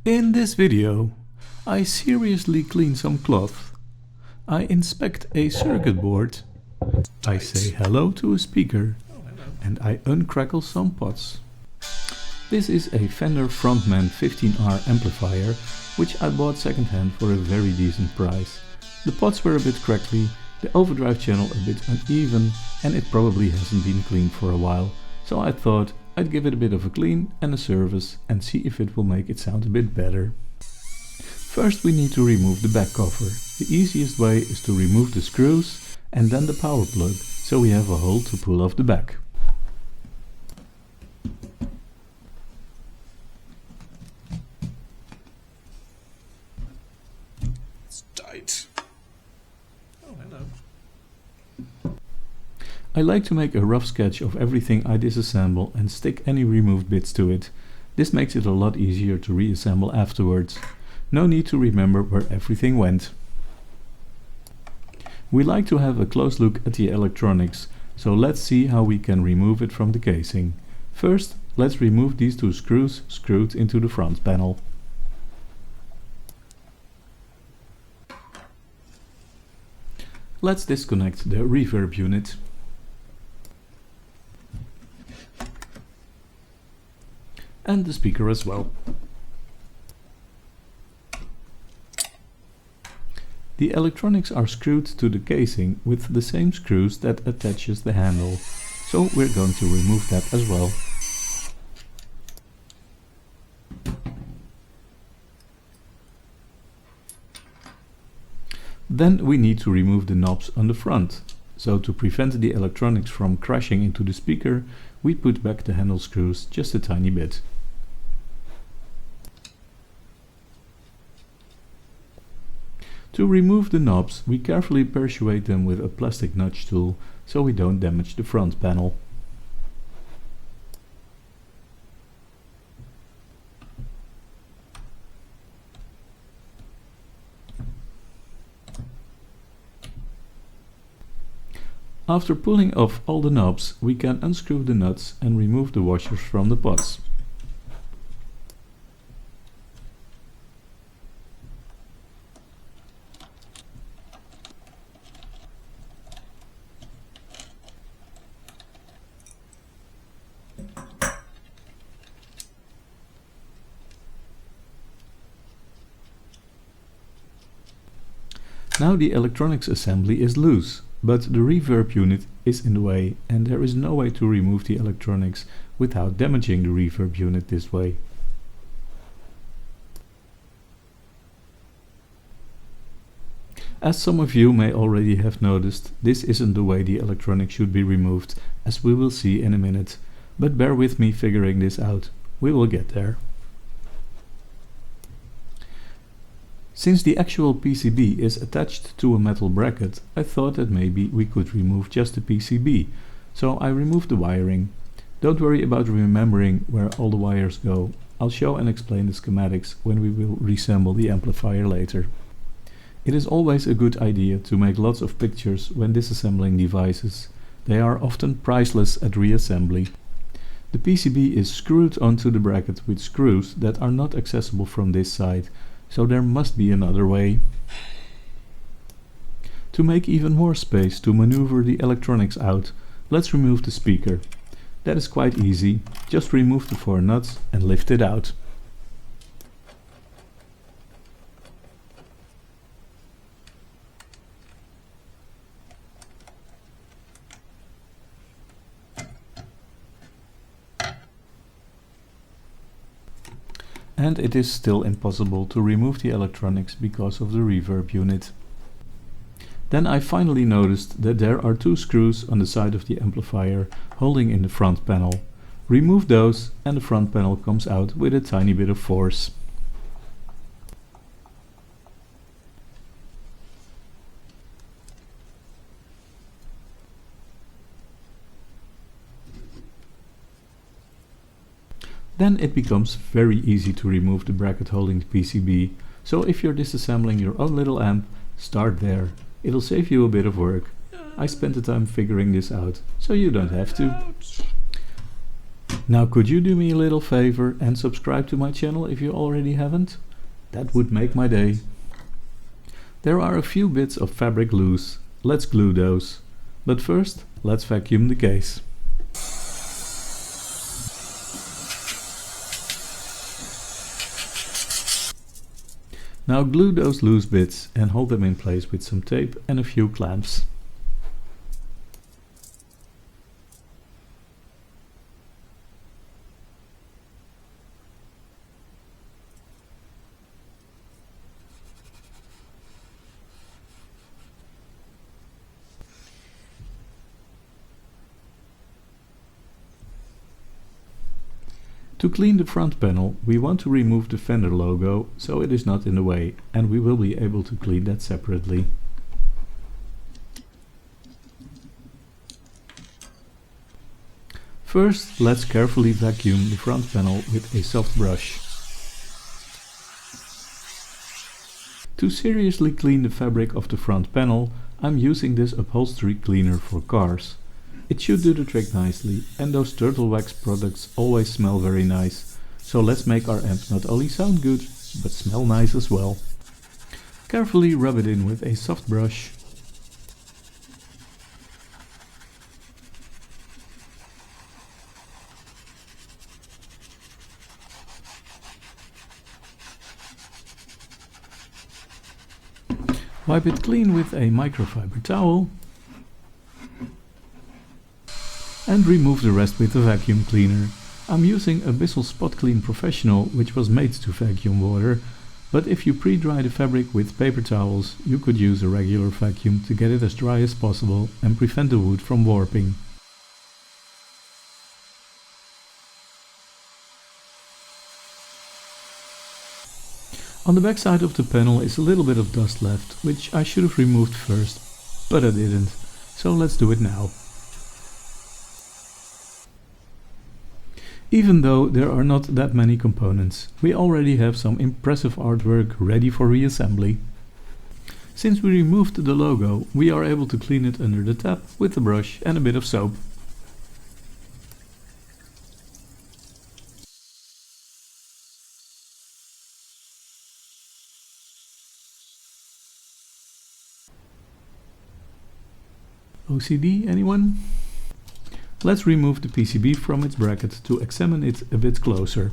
In this video, I seriously clean some cloth. I inspect a circuit board. I say hello to a speaker. And I uncrackle some pots. This is a Fender Frontman 15R amplifier, which I bought secondhand for a very decent price. The pots were a bit crackly, the overdrive channel a bit uneven, and it probably hasn't been cleaned for a while. So I thought I'd give it a bit of a clean and a service and see if it will make it sound a bit better. First we need to remove the back cover. The easiest way is to remove the screws and then the power plug, so we have a hole to pull off the back. It's tight. Oh, hello. I like to make a rough sketch of everything I disassemble and stick any removed bits to it. This makes it a lot easier to reassemble afterwards. No need to remember where everything went. We like to have a close look at the electronics, so let's see how we can remove it from the casing. First, let's remove these two screws screwed into the front panel. Let's disconnect the reverb unit. And the speaker as well. The electronics are screwed to the casing with the same screws that attaches the handle, so we're going to remove that as well. Then we need to remove the knobs on the front. So to prevent the electronics from crashing into the speaker, we put back the handle screws just a tiny bit. To remove the knobs, we carefully persuade them with a plastic nudge tool, so we don't damage the front panel. After pulling off all the knobs, we can unscrew the nuts and remove the washers from the pots. Now the electronics assembly is loose, but the reverb unit is in the way and there is no way to remove the electronics without damaging the reverb unit this way. As some of you may already have noticed, this isn't the way the electronics should be removed, as we will see in a minute, but bear with me figuring this out. We will get there. Since the actual PCB is attached to a metal bracket, I thought that maybe we could remove just the PCB, so I removed the wiring. Don't worry about remembering where all the wires go. I'll show and explain the schematics when we will reassemble the amplifier later. It is always a good idea to make lots of pictures when disassembling devices. They are often priceless at reassembly. The PCB is screwed onto the bracket with screws that are not accessible from this side, so there must be another way. To make even more space to maneuver the electronics out, let's remove the speaker. That is quite easy, just remove the 4 nuts and lift it out. And it is still impossible to remove the electronics because of the reverb unit. Then I finally noticed that there are 2 screws on the side of the amplifier holding in the front panel. Remove those and the front panel comes out with a tiny bit of force. Then it becomes very easy to remove the bracket holding the PCB, so if you're disassembling your own little amp, start there. It'll save you a bit of work. I spent the time figuring this out, so you don't have to. Now could you do me a little favor and subscribe to my channel if you already haven't? That would make my day. There are a few bits of fabric loose. Let's glue those. But first, let's vacuum the case. Now glue those loose bits and hold them in place with some tape and a few clamps. To clean the front panel, we want to remove the Fender logo so it is not in the way, and we will be able to clean that separately. First, let's carefully vacuum the front panel with a soft brush. To seriously clean the fabric of the front panel, I'm using this upholstery cleaner for cars. It should do the trick nicely, and those turtle wax products always smell very nice, so let's make our amp not only sound good, but smell nice as well. Carefully rub it in with a soft brush. Wipe it clean with a microfiber towel. And remove the rest with a vacuum cleaner. I'm using a Bissell Spot Clean Professional, which was made to vacuum water, but if you pre-dry the fabric with paper towels, you could use a regular vacuum to get it as dry as possible and prevent the wood from warping. On the back side of the panel is a little bit of dust left, which I should have removed first, but I didn't, so let's do it now. Even though there are not that many components, we already have some impressive artwork ready for reassembly. Since we removed the logo, we are able to clean it under the tap with a brush and a bit of soap. OCD, anyone? Let's remove the PCB from its bracket to examine it a bit closer.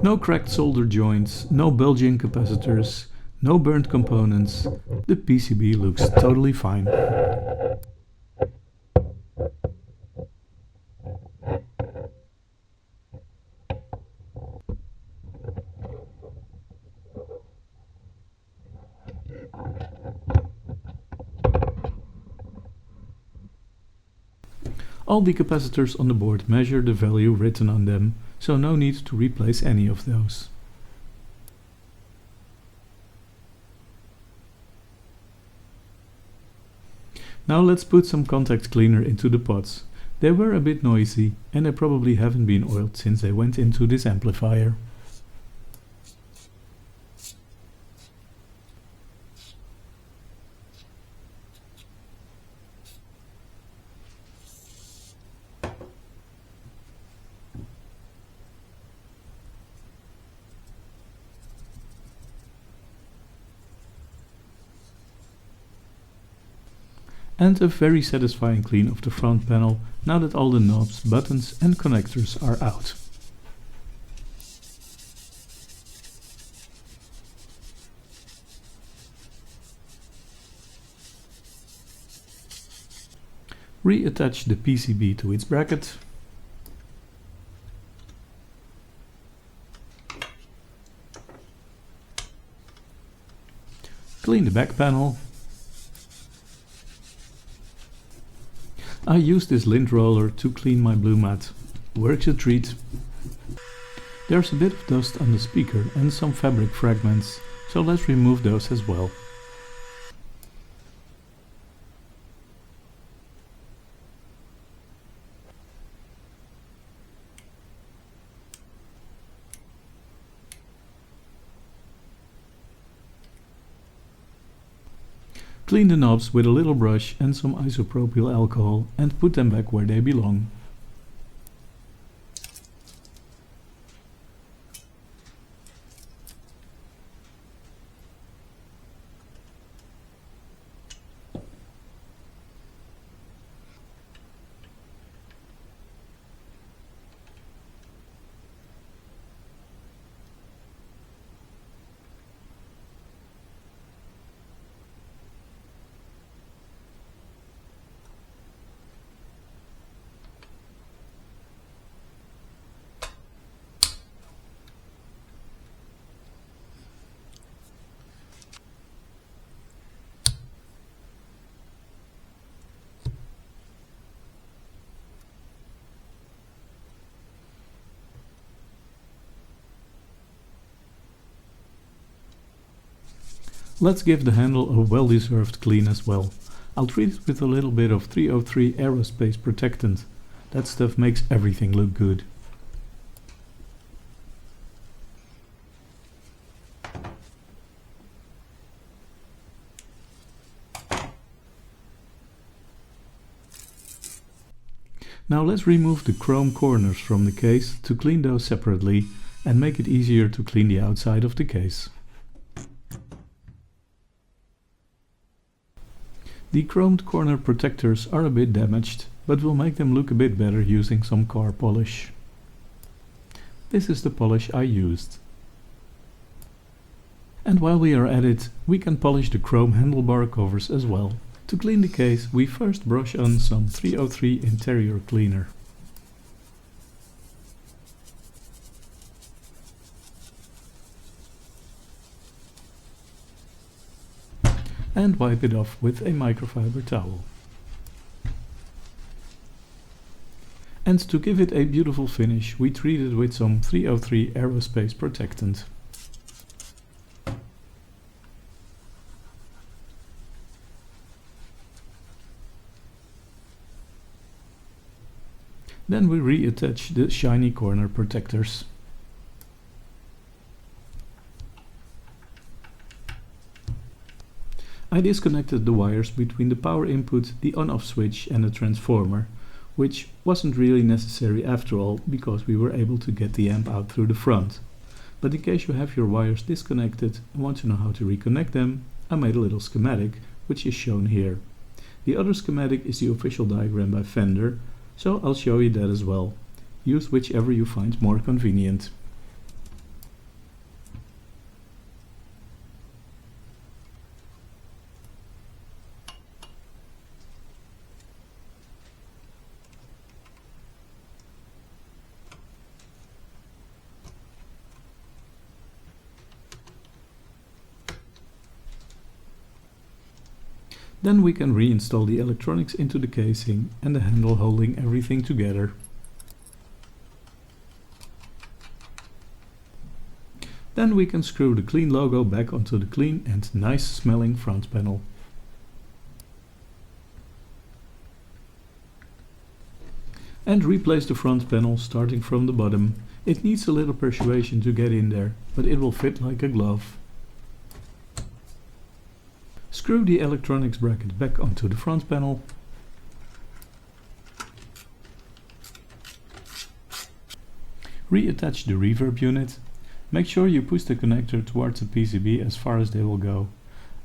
No cracked solder joints, no bulging capacitors, no burnt components. The PCB looks totally fine. All the capacitors on the board measure the value written on them, so no need to replace any of those. Now let's put some contact cleaner into the pots. They were a bit noisy and they probably haven't been oiled since they went into this amplifier. And a very satisfying clean of the front panel now that all the knobs, buttons and connectors are out. Reattach the PCB to its bracket. Clean the back panel. I use this lint roller to clean my blue mat. Works a treat. There's a bit of dust on the speaker and some fabric fragments, so let's remove those as well. Clean the knobs with a little brush and some isopropyl alcohol and put them back where they belong. Let's give the handle a well-deserved clean as well. I'll treat it with a little bit of 303 aerospace protectant. That stuff makes everything look good. Now let's remove the chrome corners from the case to clean those separately and make it easier to clean the outside of the case. The chromed corner protectors are a bit damaged, but we'll make them look a bit better using some car polish. This is the polish I used. And while we are at it, we can polish the chrome handlebar covers as well. To clean the case, we first brush on some 303 interior cleaner. And wipe it off with a microfiber towel. And to give it a beautiful finish, we treat it with some 303 aerospace protectant. Then we reattach the shiny corner protectors. I disconnected the wires between the power input, the on-off switch and the transformer, which wasn't really necessary after all because we were able to get the amp out through the front. But in case you have your wires disconnected and want to know how to reconnect them, I made a little schematic which is shown here. The other schematic is the official diagram by Fender, so I'll show you that as well. Use whichever you find more convenient. Then we can reinstall the electronics into the casing and the handle holding everything together. Then we can screw the clean logo back onto the clean and nice smelling front panel. And replace the front panel starting from the bottom. It needs a little persuasion to get in there, but it will fit like a glove. Screw the electronics bracket back onto the front panel. Reattach the reverb unit. Make sure you push the connector towards the PCB as far as they will go.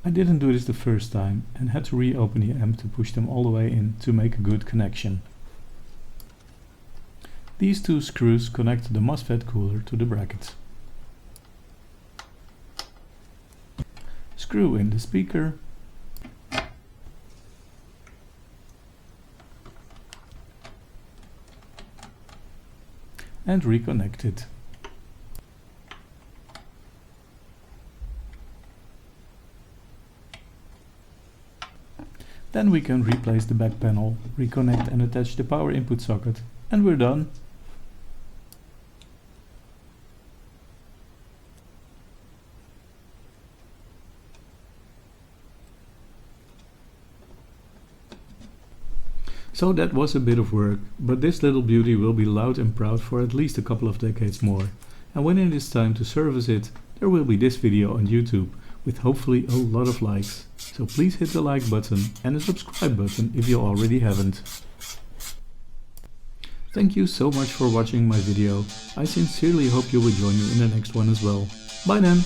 I didn't do this the first time and had to reopen the amp to push them all the way in to make a good connection. These two screws connect the MOSFET cooler to the bracket. Screw in the speaker. And reconnect it. Then we can replace the back panel, reconnect and attach the power input socket, and we're done. So that was a bit of work, but this little beauty will be loud and proud for at least a couple of decades more. And when it is time to service it, there will be this video on YouTube, with hopefully a lot of likes. So please hit the like button and the subscribe button if you already haven't. Thank you so much for watching my video. I sincerely hope you will join me in the next one as well. Bye then!